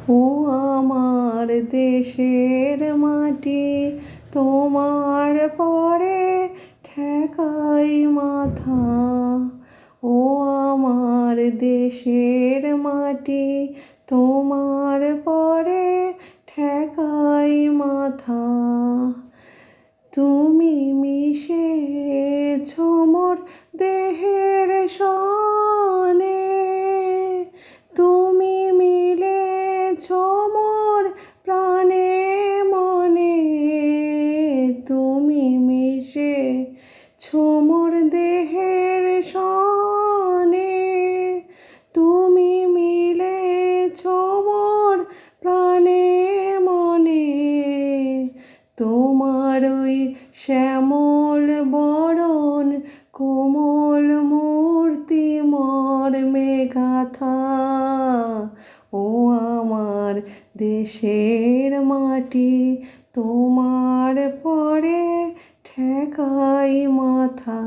ও আমার দেশের মাটি, তোমার পরে ঠেকাই মাথা। ও আমার দেশের মাটি, তোমার পরে ঠেকাই মাথা। তুমি মিশেছ মোর দেহের সনে, তুমি মিলেছ মোর প্রাণে মনে। তুমি মিশেছ মোর দেহের সনে, তুমি মিলেছ মোর প্রাণে মনে। তোমার ওই শ্যামল বরণ, কোমল মূর্তি মর্মে গাথা। ও আমার দেশের মাটি, তোমার পরে ঠেকাই মাথা।